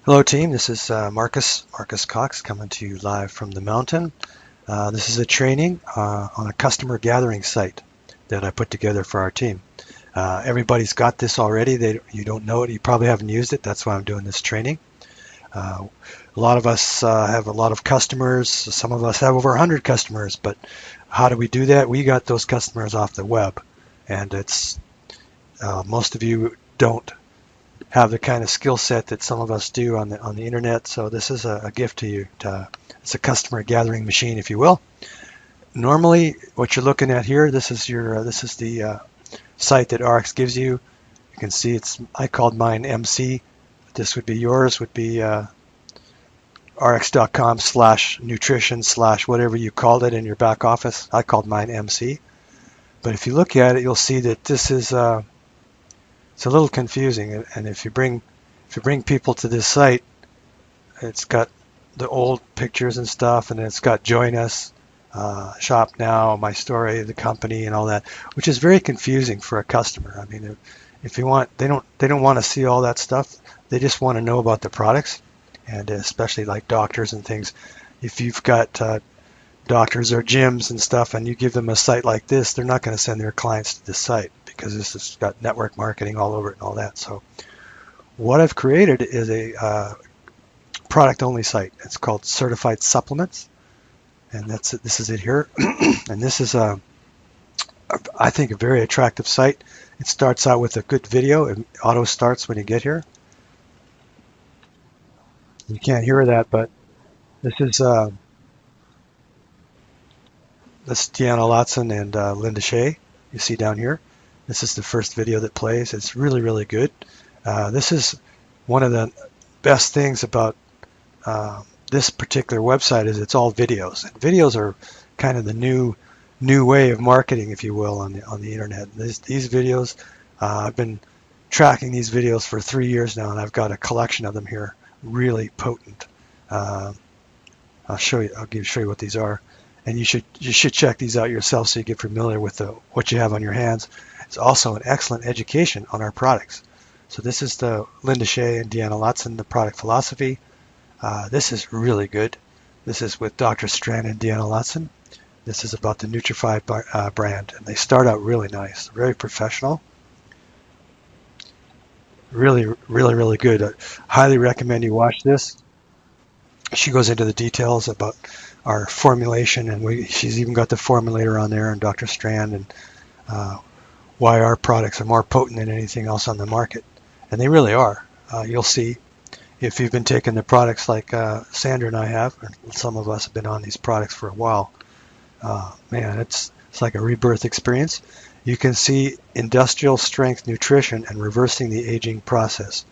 Hello team, this is Marcus Cox coming to you live from the mountain. This is a training on a customer gathering site that I put together for our team. Everybody's got this already. You don't know it, you probably haven't used it, that's why I'm doing this training. A lot of us have a lot of customers, some of us have over 100 customers, but how do we do that? We got those customers off the web, and it's most of you don't have the kind of skill set that some of us do on the internet. So this is a gift to you. It's a customer gathering machine, if you will. Normally, what you're looking at here, this is the site that RX gives you. You can see I called mine MC. This would be yours. Would be rx.com/nutrition/ whatever you called it in your back office. I called mine MC. But if you look at it, you'll see that this is it's a little confusing, and if you bring people to this site, it's got the old pictures and stuff, and it's got join us, shop now, my story, the company, and all that, which is very confusing for a customer. I mean, if you want, they don't want to see all that stuff. They just want to know about the products, and especially like doctors and things. If you've got doctors or gyms and stuff, and you give them a site like this, they're not going to send their clients to this site, because this has got network marketing all over it and all that. So what I've created is a product-only site. It's called Certified Supplements, and this is it here. And this is I think a very attractive site. It starts out with a good video. It auto starts when you get here. You can't hear that, but this is Deanna Lotson and Linda Shea. You see down here. This is the first video that plays. It's really, really good. This is one of the best things about this particular website is it's all videos. And videos are kind of the new way of marketing, if you will, on the internet. These videos, I've been tracking these videos for 3 years now, and I've got a collection of them here, really potent. I'll show you what these are, and you should check these out yourself so you get familiar with what you have on your hands. It's also an excellent education on our products. So this is the Linda Shea and Deanna Lotson, the product philosophy. This is really good. This is with Dr. Strand and Deanna Lotson. This is about the Nutrify brand, and they start out really nice, very professional. Really, really, really good. I highly recommend you watch this. She goes into the details about our formulation, and she's even got the formulator on there, and Dr. Strand, and why our products are more potent than anything else on the market. And they really are. You'll see if you've been taking the products like Sandra and I have, or some of us have been on these products for a while. Man, it's like a rebirth experience. You can see industrial strength nutrition and reversing the aging process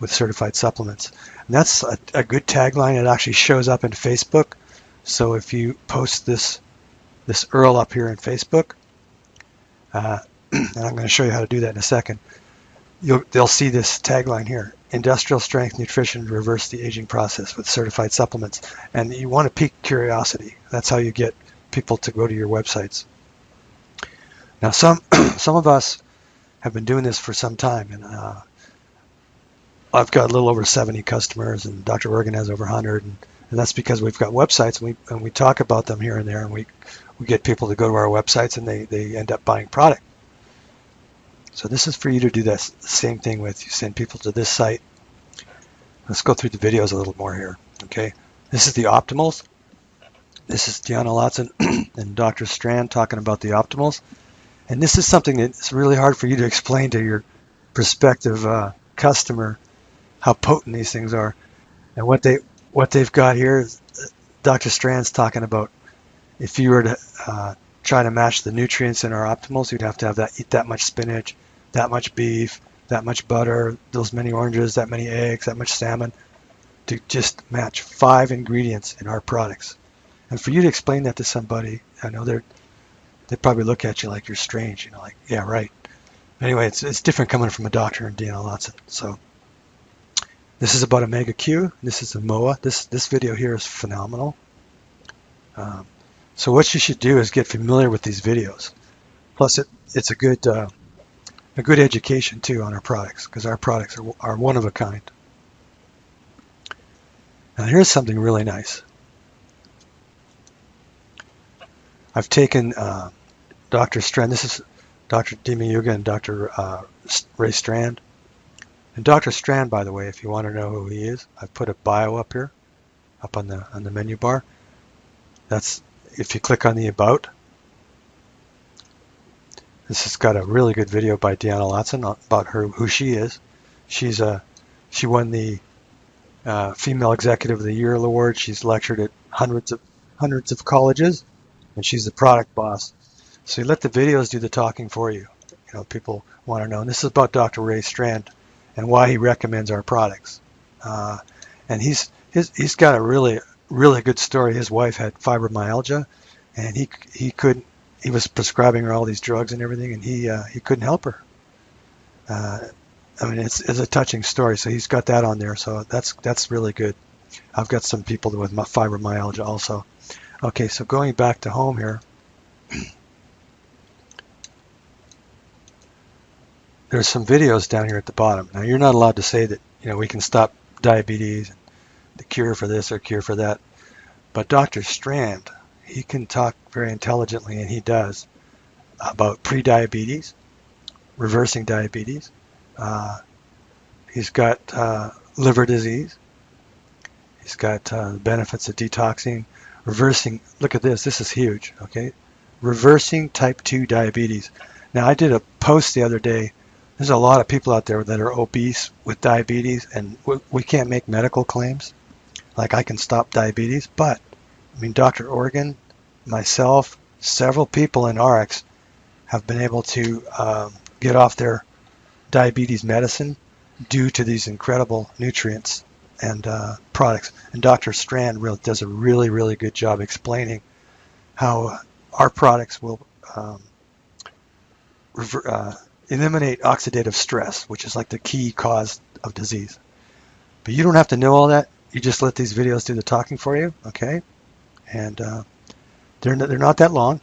with certified supplements. And that's a good tagline. It actually shows up in Facebook. So if you post this URL up here in Facebook, and I'm going to show you how to do that in a second, they'll see this tagline here: industrial strength nutrition to reverse the aging process with certified supplements. And you want to pique curiosity. That's how you get people to go to your websites. Now some of us have been doing this for some time, and I've got a little over 70 customers, and Dr. Organ has over 100, and that's because we've got websites, and we talk about them here and there, and we get people to go to our websites, and they end up buying product. So this is for you to do this same thing with. You send people to this site. Let's go through the videos a little more here. Okay, this is the optimals. This is Deanna Lotson and Dr. Strand talking about the optimals. And this is something that's really hard for you to explain to your prospective customer, how potent these things are. And what they've got here is Dr. Strand's talking about if you were to try to match the nutrients in our optimals, you'd have to eat that much spinach, that much beef, that much butter, those many oranges, that many eggs, that much salmon, to just match 5 ingredients in our products. And for you to explain that to somebody, I know they probably look at you like you're strange, like, yeah, right. Anyway, it's different coming from a doctor and Deanna Lotson. So this is about Omega Q. This is a MOA. This video here is phenomenal. So what you should do is get familiar with these videos. Plus, it's a good education too on our products, because our products are one of a kind. Now here's something really nice. I've taken Dr. Strand. This is Dr. Dima Yuga and Dr. Ray Strand. And Dr. Strand, by the way, if you want to know who he is, I've put a bio up here, up on the menu bar. That's if you click on the About. This has got a really good video by Deanna Latson about who she is. She won the Female Executive of the Year award. She's lectured at hundreds of colleges, and she's the product boss. So you let the videos do the talking for you. You know, people want to know. And this is about Dr. Ray Strand and why he recommends our products. And he's got a really good story. His wife had fibromyalgia, and he was prescribing her all these drugs and everything, and he couldn't help her. I mean, it's a touching story. So he's got that on there. So that's really good. I've got some people with fibromyalgia also. Okay, so going back to home here. There's some videos down here at the bottom. Now you're not allowed to say that, you know, we can stop diabetes, the cure for this or cure for that. But Dr. Strand, he can talk very intelligently, and he does, about pre-diabetes, reversing diabetes. He's got liver disease. He's got benefits of detoxing, reversing. Look at this. This is huge. Okay, reversing type 2 diabetes. Now I did a post the other day. There's a lot of people out there that are obese with diabetes, and we can't make medical claims like I can stop diabetes. But I mean, Dr. Organ, myself, several people in RX have been able to get off their diabetes medicine due to these incredible nutrients and products. And Dr. Strand does a really good job explaining how our products will eliminate oxidative stress, which is like the key cause of disease. But you don't have to know all that. You just let these videos do the talking for you, okay? And they're not that long.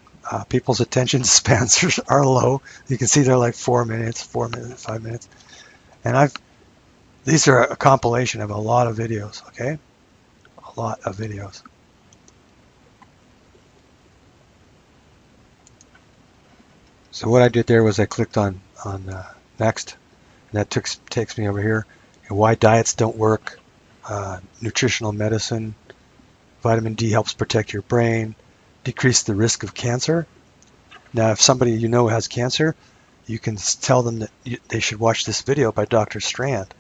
People's attention spans are low. You can see they're like 4 minutes, 5 minutes. And these are a compilation of a lot of videos, okay? A lot of videos. So what I did there was I clicked on next, and that takes me over here. And why diets don't work, nutritional medicine, vitamin D helps protect your brain, decrease the risk of cancer. Now, if somebody you know has cancer, you can tell them that they should watch this video by Dr. Strand.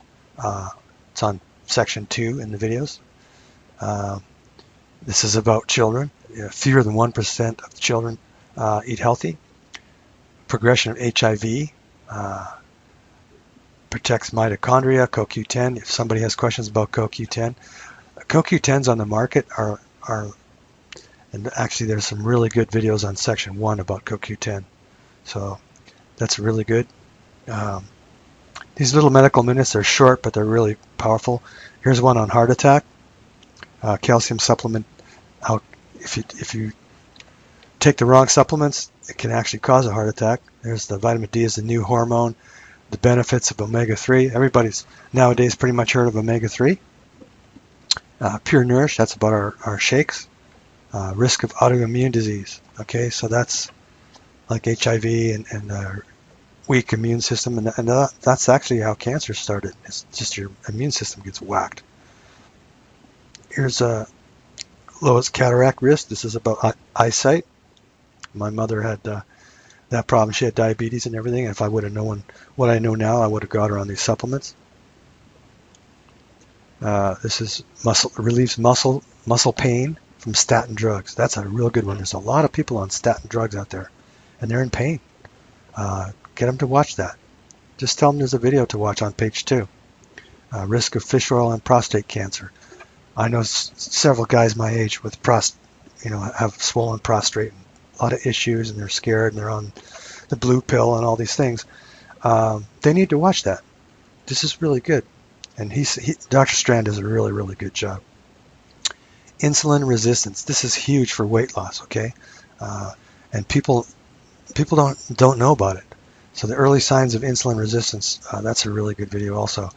It's on section 2 in the videos. This is about children. Fewer than 1% of children eat healthy. Progression of HIV, protects mitochondria, CoQ10. If somebody has questions about CoQ10, CoQ10s on the market are and actually there's some really good videos on section 1 about CoQ10. So that's really good. These little medical minutes are short, but they're really powerful. Here's one on heart attack. Calcium supplement. How if you take the wrong supplements, it can actually cause a heart attack. There's the vitamin D is the new hormone. The benefits of omega-3. Everybody's nowadays pretty much heard of omega-3. Pure Nourish, that's about our shakes. Risk of autoimmune disease. Okay, so that's like HIV and weak immune system, and that's actually how cancer started. It's just your immune system gets whacked. Here's lowest cataract risk. This is about eyesight. My mother had that problem. She had diabetes and everything. And if I would have known what I know now, I would have got her on these supplements. This is relieves muscle pain from statin drugs. That's a real good one. There's a lot of people on statin drugs out there, and they're in pain. Get them to watch that. Just tell them there's a video to watch on page 2. Risk of fish oil and prostate cancer. I know several guys my age with have swollen prostate, a lot of issues, and they're scared, and they're on the blue pill and all these things. They need to watch that. This is really good, and Dr. Strand does a really good job. Insulin resistance. This is huge for weight loss. Okay, and people don't know about it. So the early signs of insulin resistance. That's a really good video also.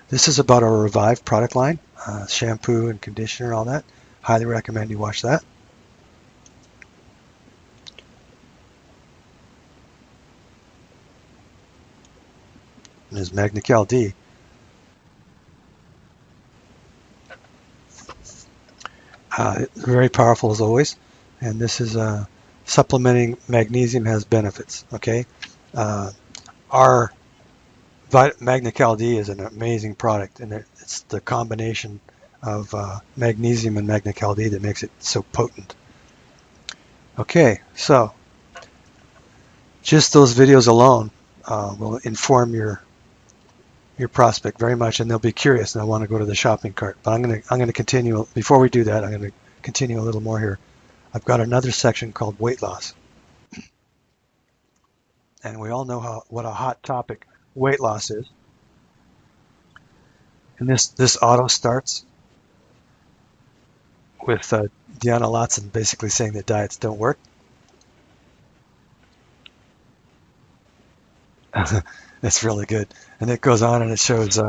This is about our Revive product line, shampoo and conditioner, all that. Highly recommend you watch that. Ms. Magna-Cal D. Very powerful as always. And this is supplementing magnesium has benefits. Okay, our Magna-Cal D is an amazing product, and it's the combination of magnesium and Magna-Cal D that makes it so potent. Okay, so just those videos alone will inform your prospect very much, and they'll be curious and they'll want to go to the shopping cart. But I'm gonna continue. Before we do that, I'm gonna continue a little more here. I've got another section called weight loss, and we all know what a hot topic weight loss is. And this auto starts with Deanna Lotson basically saying that diets don't work. It's really good, and it goes on and it shows.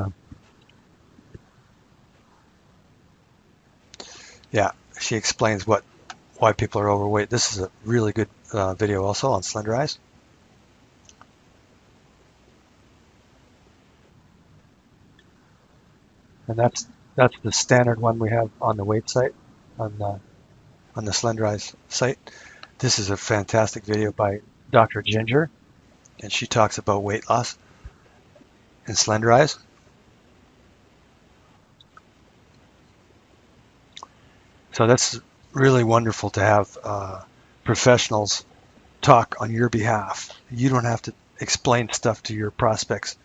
Yeah, she explains why people are overweight. This is a really good video also on Slenderize. And that's the standard one we have on the weight site, on the Slenderize site. This is a fantastic video by Dr. Ginger, and she talks about weight loss and Slenderize. So that's really wonderful to have professionals talk on your behalf. You don't have to explain stuff to your prospects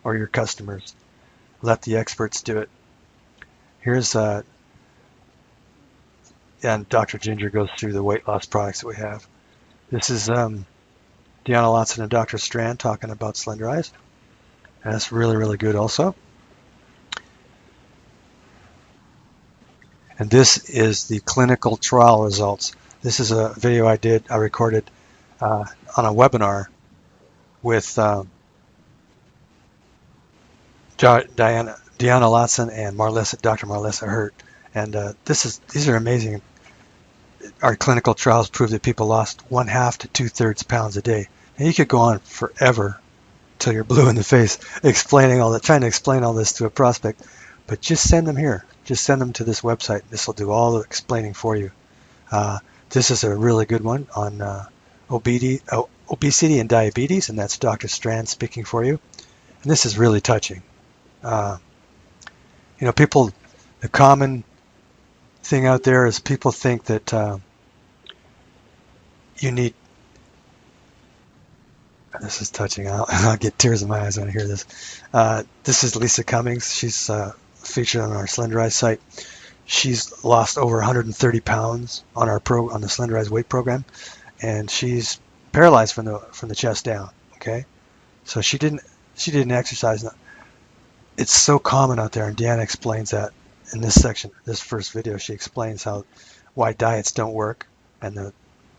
or your customers. Let the experts do it. Here's and Dr. Ginger goes through the weight loss products that we have. This is Deanna Lotson and Dr. Strand talking about Slenderize. And that's really, really good also. And this is the clinical trial results. This is a video I recorded on a webinar with Deanna Lotson and Dr. Marlessa Hurt. And these are amazing. Our clinical trials prove that people lost 1/2 to 2/3 pounds a day. And you could go on forever till you're blue in the face trying to explain all this to a prospect. But just send them here. Just send them to this website. This will do all the explaining for you. This is a really good one on obesity and diabetes, and that's Dr. Strand speaking for you. And this is really touching. People, the common thing out there is people think that you need. This is touching. I'll get tears in my eyes when I hear this. This is Lisa Cummings. She's featured on our Slenderize site. She's lost over 130 pounds on the Slenderize weight program, and she's paralyzed from the chest down. Okay, so she didn't exercise. It's so common out there, and Deanna explains that in this section, this first video. She explains why diets don't work, and the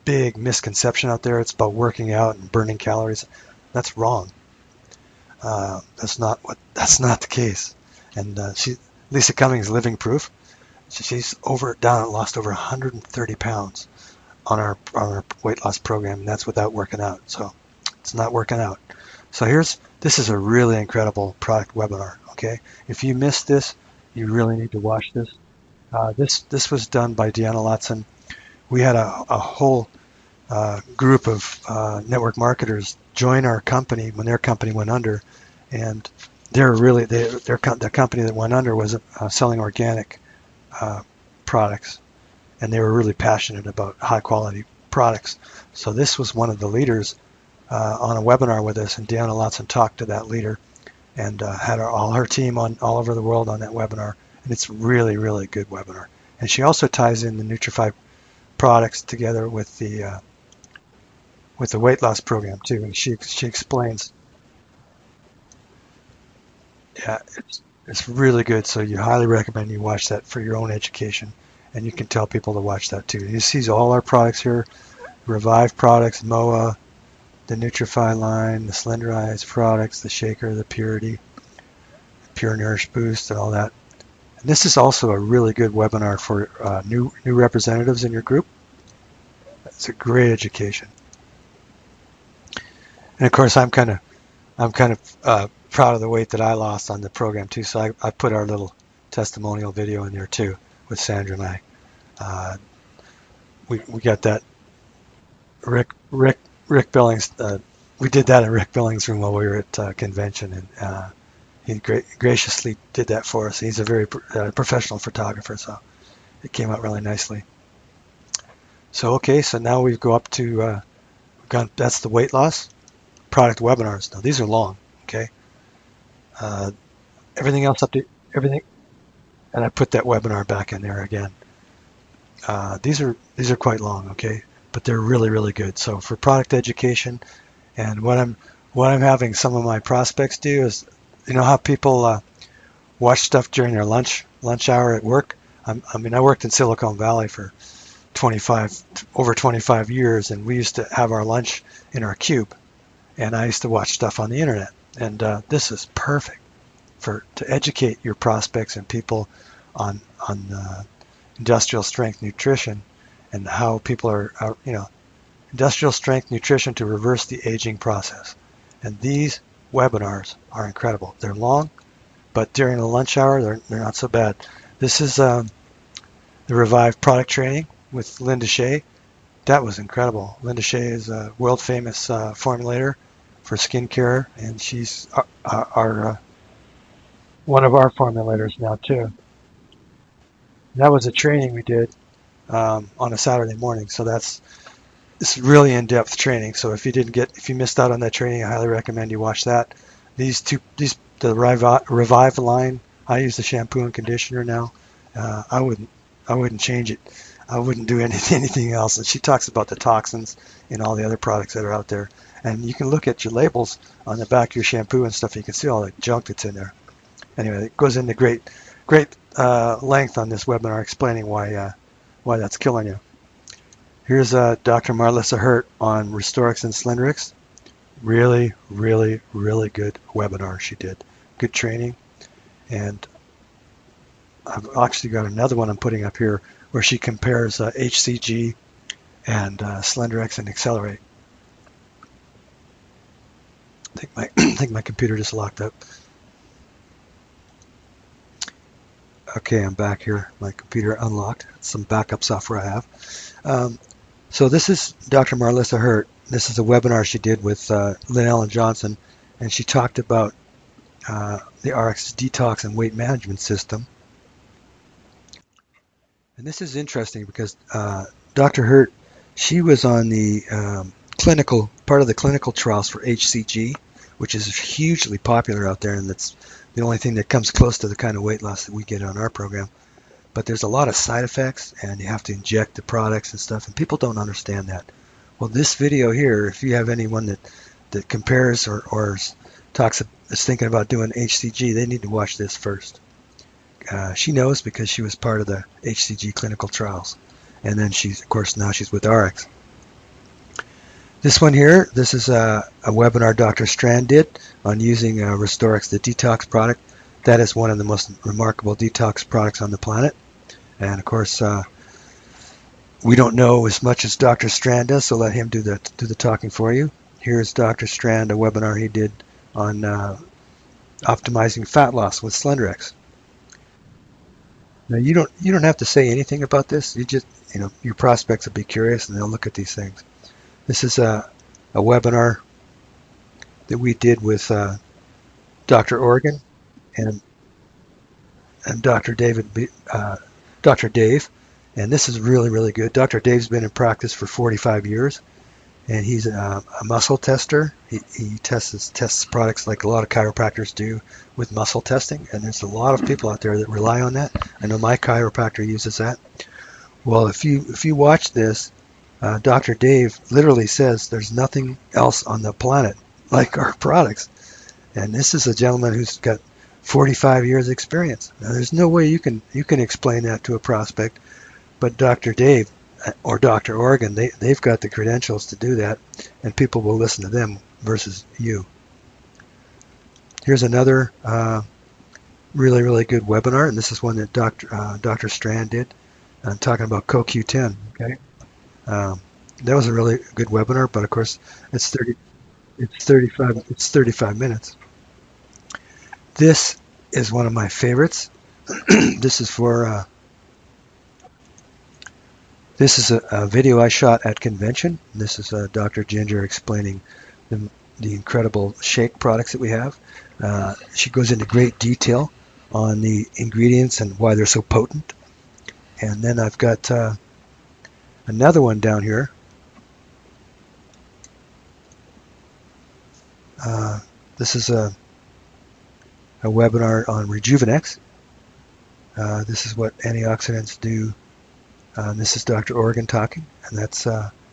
big misconception out there. It's about working out and burning calories. That's wrong. That's not the case. And Lisa Cummings, living proof. She's lost over 130 pounds on our weight loss program, and that's without working out. So it's not working out. So this is a really incredible product webinar. Okay, if you missed this, you really need to watch this. This was done by Deanna Lotson. We had a whole group of network marketers join our company when their company went under, and the company that went under was selling organic products, and they were really passionate about high quality products. So this was one of the leaders on a webinar with us, and Deanna Lotson talked to that leader and had all her team all over the world on that webinar, and it's really, really good webinar. And she also ties in the Nutrify products together with the weight loss program too, and she explains. Yeah, it's really good. So you highly recommend you watch that for your own education, and you can tell people to watch that too. You see all our products here: Revive products, MOA, the Nutrify line, the Slenderize products, the Shaker, the Purity. Pure Nourish Boost and all that. And this is also a really good webinar for new representatives in your group. It's a great education. And of course, I'm kind of proud of the weight that I lost on the program too. So I put our little testimonial video in there too with Sandra and I. We got that Rick Billings. We did that in Rick Billings' room while we were at convention, and he graciously did that for us. He's a very professional photographer, so it came out really nicely. So okay, so now we go up to that's the weight loss product webinars. Now these are long, okay. Everything else up to everything, and I put that webinar back in there again. These are quite long, okay, but they're really good. So for product education, and what I'm having some of my prospects do is, you know how people watch stuff during their lunch hour at work. I mean, I worked in Silicon Valley for over 25 years, and we used to have our lunch in our cube, and I used to watch stuff on the internet. And this is perfect to educate your prospects and people on industrial strength nutrition and how people are industrial strength nutrition to reverse the aging process. And these webinars are incredible. They're long, but during the lunch hour, they're not so bad. This is the Revive product training with Linda Shea. That was incredible. Linda Shea is a world famous formulator for skincare, and she's our one of our formulators now too. That was a training we did on a Saturday morning, so it's really in-depth training. So if you missed out on that training, I highly recommend you watch that. The Revive line, I use the shampoo and conditioner now. I wouldn't change it. I wouldn't do anything else. And she talks about the toxins in all the other products that are out there. And you can look at your labels on the back of your shampoo and stuff. You can see all the junk that's in there. Anyway, it goes into great length on this webinar explaining why that's killing you. Here's Dr. Marlissa Hurt on Restorix and Slendrix. Really good webinar she did. Good training. And I've actually got another one I'm putting up here where she compares HCG and Slendrix and Accelerate. I think my computer just locked up. Okay, I'm back here. My computer unlocked. Some backup software I have. So this is Dr. Marlissa Hurt. This is a webinar she did with Lynn Ellen Johnson, and she talked about the RX detox and weight management system. And this is interesting because Dr. Hurt, she was on the part of the clinical trials for HCG, which is hugely popular out there, and that's the only thing that comes close to the kind of weight loss that we get on our program. But there's a lot of side effects, and you have to inject the products and stuff, and people don't understand that. Well, this video here, if you have anyone that compares or is thinking about doing HCG, they need to watch this first. She knows because she was part of the HCG clinical trials, and then now she's with RX. This one here, this is a webinar Dr. Strand did on using Restorix, the detox product. That is one of the most remarkable detox products on the planet. And of course, we don't know as much as Dr. Strand does, so let him do the talking for you. Here's Dr. Strand, a webinar he did on optimizing fat loss with Slendrix. Now you don't have to say anything about this. You just your prospects will be curious and they'll look at these things. This is a webinar that we did with Dr. Organ and Dr. Dave, and this is really good. Dr. Dave's been in practice for 45 years, and he's a muscle tester. He tests products like a lot of chiropractors do with muscle testing, and there's a lot of people out there that rely on that. I know my chiropractor uses that. Well, if you watch this, Dr. Dave literally says there's nothing else on the planet like our products, and this is a gentleman who's got 45 years experience. Now, there's no way you can explain that to a prospect, but Dr. Dave or Dr. Organ, they've got the credentials to do that, and people will listen to them versus you. Here's another really, really good webinar, and this is one that Dr. Strand did. I'm talking about CoQ10. Okay, that was a really good webinar, but of course it's 35 minutes. This is one of my favorites. This is for this is a video I shot at convention. This is Dr. Ginger explaining the incredible shake products that we have. She goes into great detail on the ingredients and why they're so potent. And then I've got another one down here. This is a webinar on Rejuvenex. This is what antioxidants do. This is Dr. Organ talking, and that's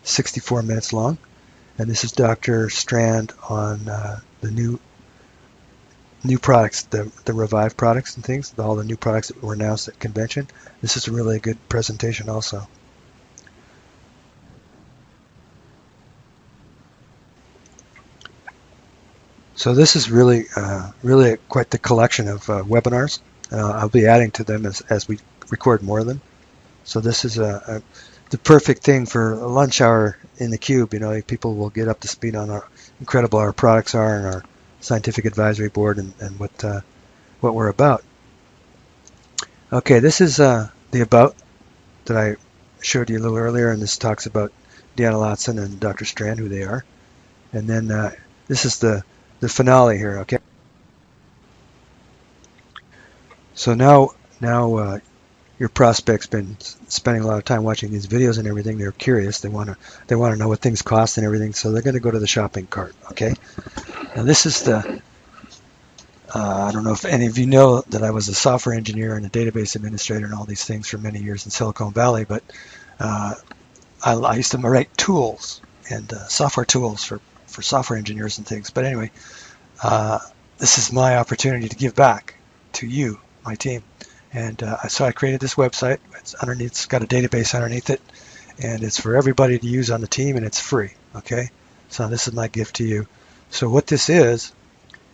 64 minutes long. And this is Dr. Strand on the new products, the Revive products and things, all the new products that were announced at convention. This is a really good presentation also. So this is really quite the collection of webinars. I'll be adding to them as we record more of them. So this is the perfect thing for a lunch hour in the cube. You know, people will get up to speed on how incredible our products are and our scientific advisory board and what we're about. Okay, this is the about that I showed you a little earlier, and this talks about Deanna Latson and Dr. Strand, who they are. And then this is the finale here, okay? So now your prospect's been spending a lot of time watching these videos and everything. They're curious. They want to know what things cost and everything. So they're going to go to the shopping cart. Okay. Now this is the. I don't know if any of you know that I was a software engineer and a database administrator and all these things for many years in Silicon Valley. But I used to write tools and software tools for software engineers and things. But anyway, this is my opportunity to give back to you, my team. And so I created this website. It's got a database underneath it, and it's for everybody to use on the team, and it's free. Okay, so this is my gift to you. So what this is,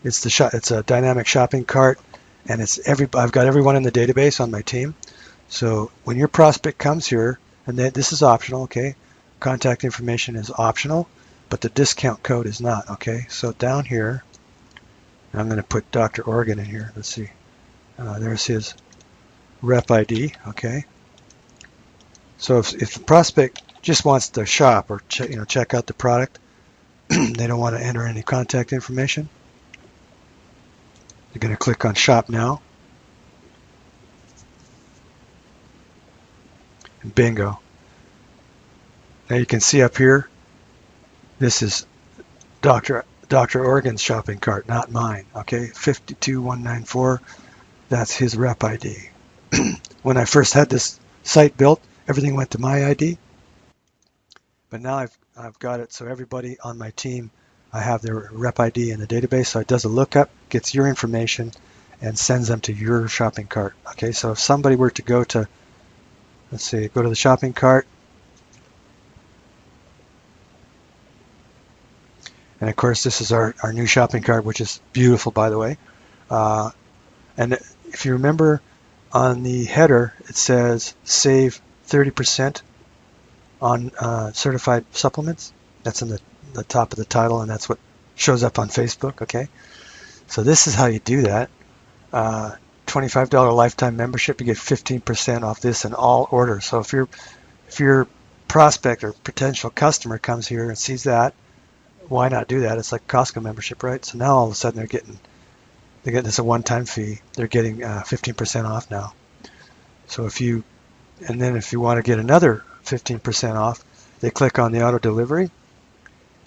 it's a dynamic shopping cart, and I've got everyone in the database on my team. So when your prospect comes here, and this is optional. Okay, contact information is optional, but the discount code is not. Okay, so down here, I'm going to put Dr. Organ in here. Let's see. There's his rep ID, okay. So if the prospect just wants to shop or check out the product, they don't want to enter any contact information, they're going to click on Shop Now, and bingo. Now you can see up here, this is Dr. Organ's shopping cart, not mine, okay. 52194, that's his rep ID. When I first had this site built, everything went to my ID, but now I've got it so everybody on my team, I have their rep ID in the database, so it does a lookup, gets your information, and sends them to your shopping cart. Okay, so if somebody were to go to, let's see, go to the shopping cart, and of course this is our new shopping cart, which is beautiful, by the way. And if you remember, on the header, it says save 30% on certified supplements. That's in the top of the title, and that's what shows up on Facebook. Okay, so this is how you do that. $25 lifetime membership, you get 15% off this in all orders. So if your prospect or potential customer comes here and sees that, why not do that? It's like Costco membership, right? So now all of a sudden they get this a one-time fee. They're getting 15% off now. So if you want to get another 15% off, they click on the auto delivery,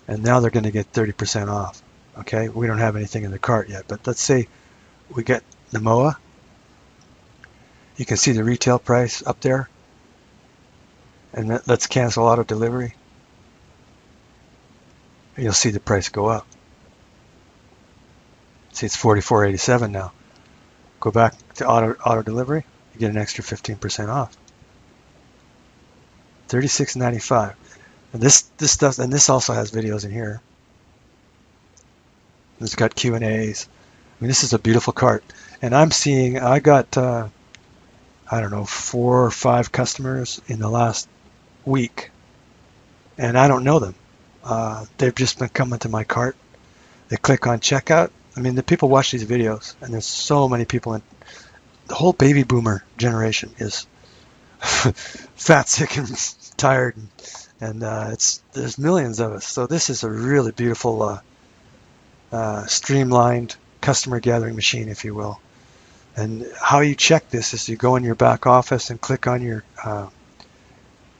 and now they're going to get 30% off. Okay, we don't have anything in the cart yet, but let's say we get Namoa. You can see the retail price up there, and let's cancel auto delivery. You'll see the price go up. See, it's $44.87 now. Go back to auto delivery, you get an extra 15% off. $36.95. And this also has videos in here. It's got Q&As. mean, this is a beautiful cart. And I'm seeing, I got, I don't know, 4 or 5 customers in the last week, and I don't know them. They've just been coming to my cart. They click on checkout. I mean, the people watch these videos, and there's so many people. And the whole baby boomer generation is fat, sick, and tired, and there's millions of us. So this is a really beautiful, streamlined customer gathering machine, if you will. And how you check this is you go in your back office and click on your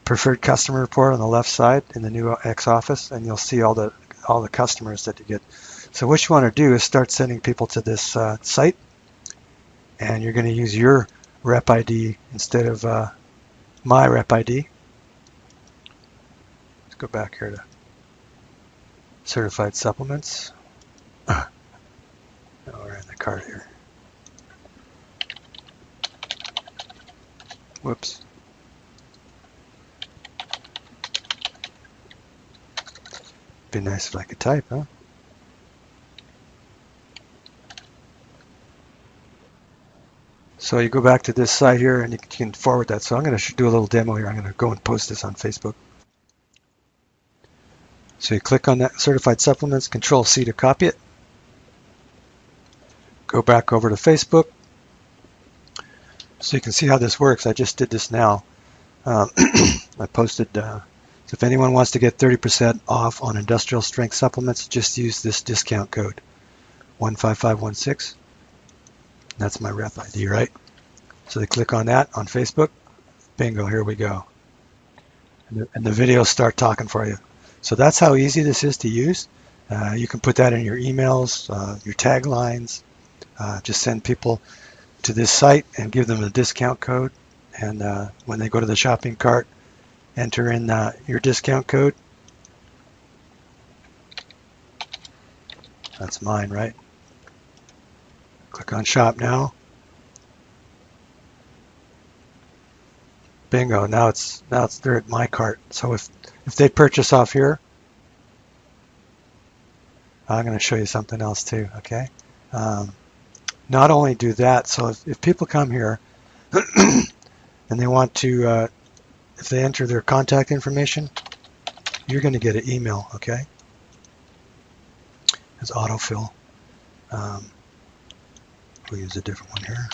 preferred customer report on the left side in the new X office, and you'll see all the customers that you get. So what you want to do is start sending people to this site, and you're going to use your rep ID instead of my rep ID. Let's go back here to certified supplements. Oh, we're in the cart here. Whoops. Be nice if I could type, huh? So you go back to this site here and you can forward that. So I'm going to do a little demo here. I'm going to go and post this on Facebook. So you click on that certified supplements, Control C to copy it. Go back over to Facebook. So you can see how this works. I just did this now. I posted, so if anyone wants to get 30% off on industrial strength supplements, just use this discount code, 15516. That's my rep ID, right? So they click on that on Facebook. Bingo, here we go. And the videos start talking for you. So that's how easy this is to use. You can put that in your emails, your taglines. Just send people to this site and give them a discount code. And when they go to the shopping cart, enter in your discount code. That's mine, right? Click on Shop Now. Bingo! Now they're at my cart. So if they purchase off here, I'm going to show you something else too. Okay. Not only do that. So if people come here and they want to, if they enter their contact information, you're going to get an email. Okay. It's autofill. We'll use a different one here.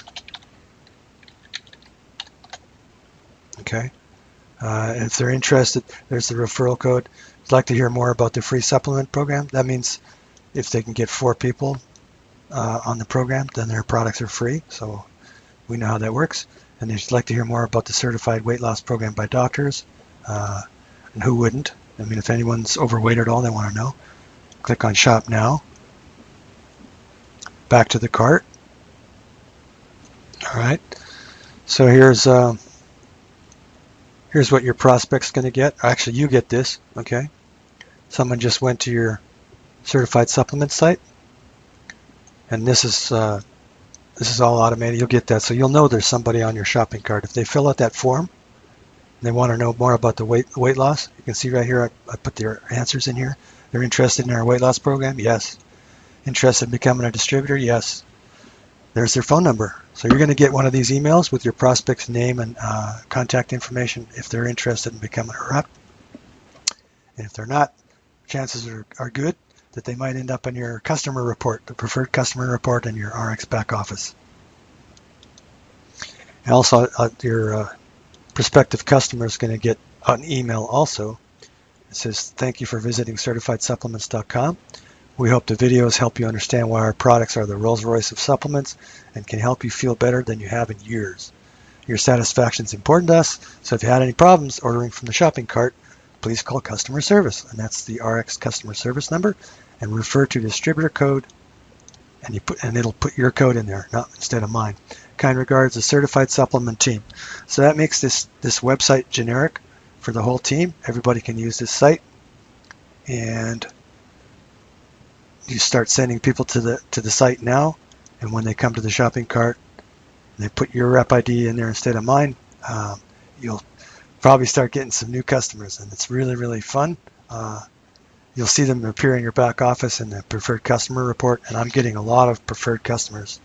Okay. If they're interested, there's the referral code. If you'd like to hear more about the free supplement program, that means if they can get 4 people on the program, then their products are free. So we know how that works. And if you'd like to hear more about the certified weight loss program by doctors, and who wouldn't? I mean, if anyone's overweight at all, they want to know. Click on Shop Now. Back to the cart. All right. So here's what your prospect's going to get. Actually, you get this. Okay. Someone just went to your certified supplement site, and this is all automated. You'll get that, so you'll know there's somebody on your shopping cart. If they fill out that form, and they want to know more about the weight loss. You can see right here, I put their answers in here. They're interested in our weight loss program. Yes. Interested in becoming a distributor? Yes. There's their phone number. So you're going to get one of these emails with your prospect's name and contact information if they're interested in becoming a rep. And if they're not, chances are good that they might end up in your customer report, the preferred customer report in your RX back office. And also, your prospective customer is going to get an email also. It says, thank you for visiting CertifiedSupplements.com. We hope the videos help you understand why our products are the Rolls-Royce of supplements and can help you feel better than you have in years. Your satisfaction is important to us, so if you had any problems ordering from the shopping cart, please call customer service, and that's the RX customer service number, and refer to distributor code, and it'll put your code in there, not instead of mine. Kind regards, the Certified Supplement Team. So that makes this website generic for the whole team. Everybody can use this site, and you start sending people to the site now, and when they come to the shopping cart, and they put your rep ID in there instead of mine, you'll probably start getting some new customers, and it's really, really fun. You'll see them appear in your back office in the preferred customer report, and I'm getting a lot of preferred customers.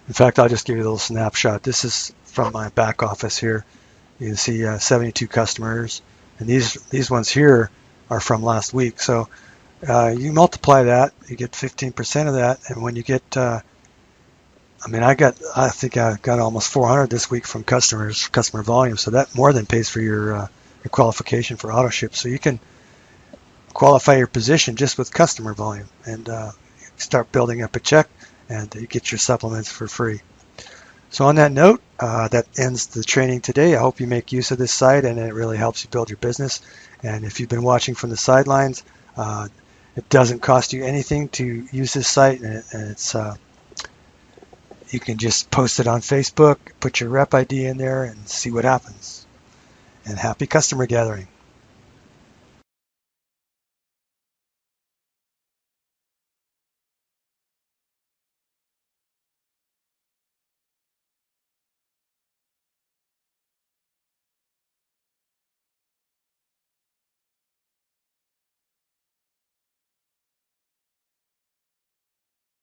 In fact, I'll just give you a little snapshot. This is from my back office here. You can see 72 customers, and these ones here are from last week. So you multiply that, you get 15% of that, and when you get, I think I got almost 400 this week from customers, customer volume. So that more than pays for your qualification for AutoShip. So you can qualify your position just with customer volume and start building up a check, and you get your supplements for free. So on that note, that ends the training today. I hope you make use of this site and it really helps you build your business. And if you've been watching from the sidelines, it doesn't cost you anything to use this site, and it's you can just post it on Facebook, put your rep ID in there, and see what happens. And happy customer gathering.